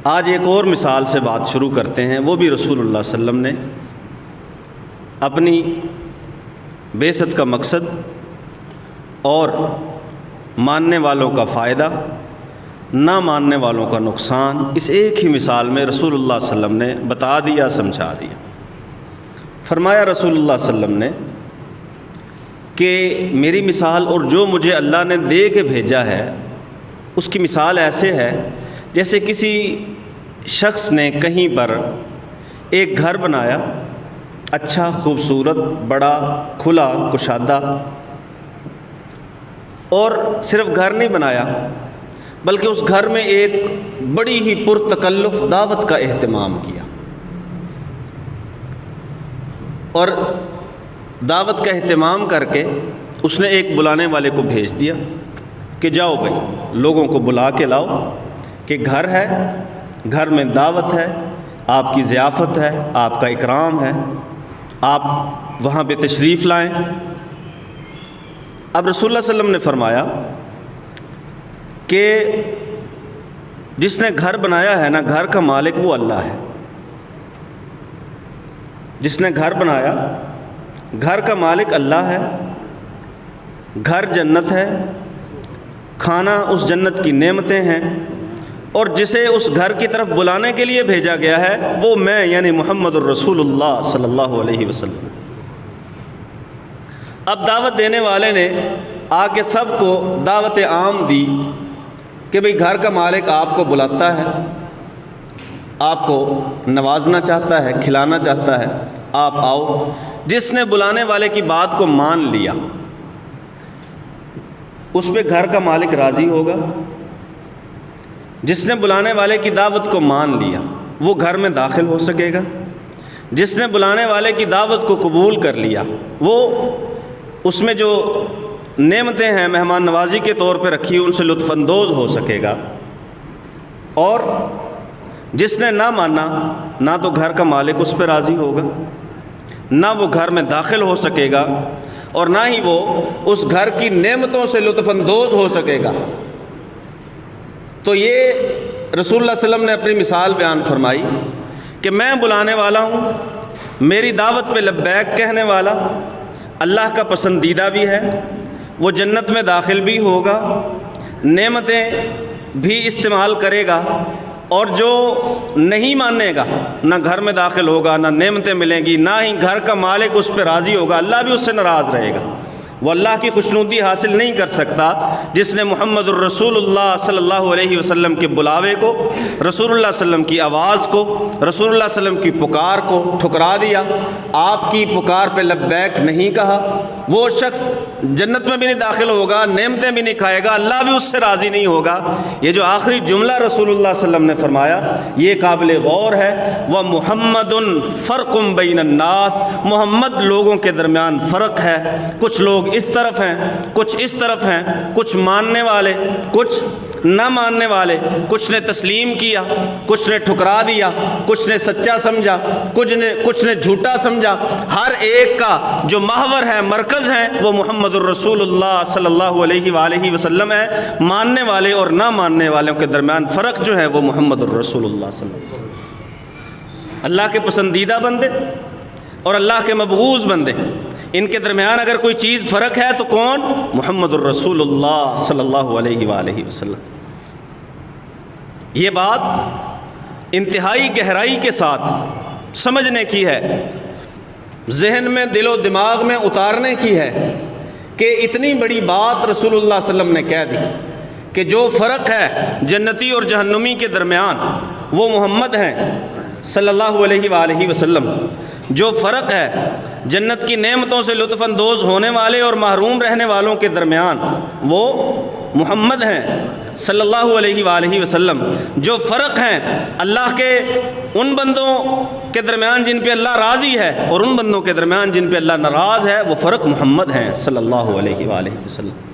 آج ایک اور مثال سے بات شروع کرتے ہیں، وہ بھی رسول اللہ صلی اللہ علیہ وسلم نے اپنی بعثت کا مقصد اور ماننے والوں کا فائدہ، نہ ماننے والوں کا نقصان، اس ایک ہی مثال میں رسول اللہ صلی اللہ علیہ وسلم نے بتا دیا، سمجھا دیا۔ فرمایا رسول اللہ صلی اللہ علیہ وسلم نے کہ میری مثال اور جو مجھے اللہ نے دے کے بھیجا ہے اس کی مثال ایسے ہے جیسے کسی شخص نے کہیں پر ایک گھر بنایا، اچھا، خوبصورت، بڑا، کھلا، کشادہ، اور صرف گھر نہیں بنایا بلکہ اس گھر میں ایک بڑی ہی پرتکلف دعوت کا اہتمام کیا، اور دعوت کا اہتمام کر کے اس نے ایک بلانے والے کو بھیج دیا کہ جاؤ بھائی لوگوں کو بلا کے لاؤ کہ گھر ہے، گھر میں دعوت ہے، آپ کی ضیافت ہے، آپ کا اکرام ہے، آپ وہاں پہ تشریف لائیں۔ اب رسول اللہ صلی اللہ علیہ وسلم نے فرمایا کہ جس نے گھر بنایا ہے نا، گھر کا مالک وہ اللہ ہے۔ جس نے گھر بنایا، گھر کا مالک اللہ ہے، گھر جنت ہے، کھانا اس جنت کی نعمتیں ہیں، اور جسے اس گھر کی طرف بلانے کے لیے بھیجا گیا ہے وہ میں یعنی محمد الرسول اللہ صلی اللہ علیہ وسلم۔ اب دعوت دینے والے نے آ کے سب کو دعوت عام دی کہ بھئی گھر کا مالک آپ کو بلاتا ہے، آپ کو نوازنا چاہتا ہے، کھلانا چاہتا ہے، آپ آؤ۔ جس نے بلانے والے کی بات کو مان لیا اس پہ گھر کا مالک راضی ہوگا۔ جس نے بلانے والے کی دعوت کو مان لیا وہ گھر میں داخل ہو سکے گا۔ جس نے بلانے والے کی دعوت کو قبول کر لیا وہ اس میں جو نعمتیں ہیں مہمان نوازی کے طور پہ رکھی ان سے لطف اندوز ہو سکے گا، اور جس نے نہ مانا نہ تو گھر کا مالک اس پہ راضی ہوگا، نہ وہ گھر میں داخل ہو سکے گا، اور نہ ہی وہ اس گھر کی نعمتوں سے لطف اندوز ہو سکے گا۔ تو یہ رسول اللہ صلی اللہ علیہ وسلم نے اپنی مثال بیان فرمائی کہ میں بلانے والا ہوں، میری دعوت پہ لبیک کہنے والا اللہ کا پسندیدہ بھی ہے، وہ جنت میں داخل بھی ہوگا، نعمتیں بھی استعمال کرے گا، اور جو نہیں مانے گا نہ گھر میں داخل ہوگا، نہ نعمتیں ملیں گی، نہ ہی گھر کا مالک اس پہ راضی ہوگا، اللہ بھی اس سے ناراض رہے گا۔ وہ اللہ کی خوشنودی حاصل نہیں کر سکتا جس نے محمد الرسول اللہ صلی اللہ علیہ وسلم کے بلاوے کو، رسول اللہ صلی اللہ علیہ وسلم کی آواز کو، رسول اللہ صلی اللہ علیہ وسلم کی پکار کو ٹھکرا دیا، آپ کی پکار پہ لبیک نہیں کہا۔ وہ شخص جنت میں بھی نہیں داخل ہوگا، نعمتیں بھی نہیں کھائے گا، اللہ بھی اس سے راضی نہیں ہوگا۔ یہ جو آخری جملہ رسول اللہ صلی اللہ علیہ وسلم نے فرمایا یہ قابل غور ہے۔ وَمُحَمَّدٌ فَرْقٌ بَيْنَ النَّاسِ، محمد لوگوں کے درمیان فرق ہے، کچھ لوگ اس طرف ہیں، کچھ اس طرف ہیں، کچھ ماننے والے، کچھ نہ ماننے والے، کچھ نے تسلیم کیا، کچھ نے ٹھکرا دیا، کچھ نے سچا سمجھا، کچھ نے جھوٹا سمجھا۔ ہر ایک کا جو محور ہے، مرکز ہے، وہ محمد الرسول اللہ صلی اللہ علیہ وآلہ وسلم ہے۔ ماننے والے اور نہ ماننے والوں کے درمیان فرق جو ہے وہ محمد الرسول اللہ صلی اللہ علیہ وسلم۔ اللہ کے پسندیدہ بندے اور اللہ کے مبغوض بندے، ان کے درمیان اگر کوئی چیز فرق ہے تو کون؟ محمد الرسول اللہ صلی اللہ علیہ وآلہ وسلم۔ یہ بات انتہائی گہرائی کے ساتھ سمجھنے کی ہے، ذہن میں، دل و دماغ میں اتارنے کی ہے کہ اتنی بڑی بات رسول اللہ صلی اللہ علیہ وسلم نے کہہ دی کہ جو فرق ہے جنتی اور جہنمی کے درمیان وہ محمد ہیں صلی اللہ علیہ وآلہ وسلم۔ جو فرق ہے جنت کی نعمتوں سے لطف اندوز ہونے والے اور محروم رہنے والوں کے درمیان وہ محمد ہیں صلی اللہ علیہ وآلہ وسلم۔ جو فرق ہیں اللہ کے ان بندوں کے درمیان جن پہ اللہ راضی ہے اور ان بندوں کے درمیان جن پہ اللہ ناراض ہے، وہ فرق محمد ہیں صلی اللہ علیہ وآلہ وسلم۔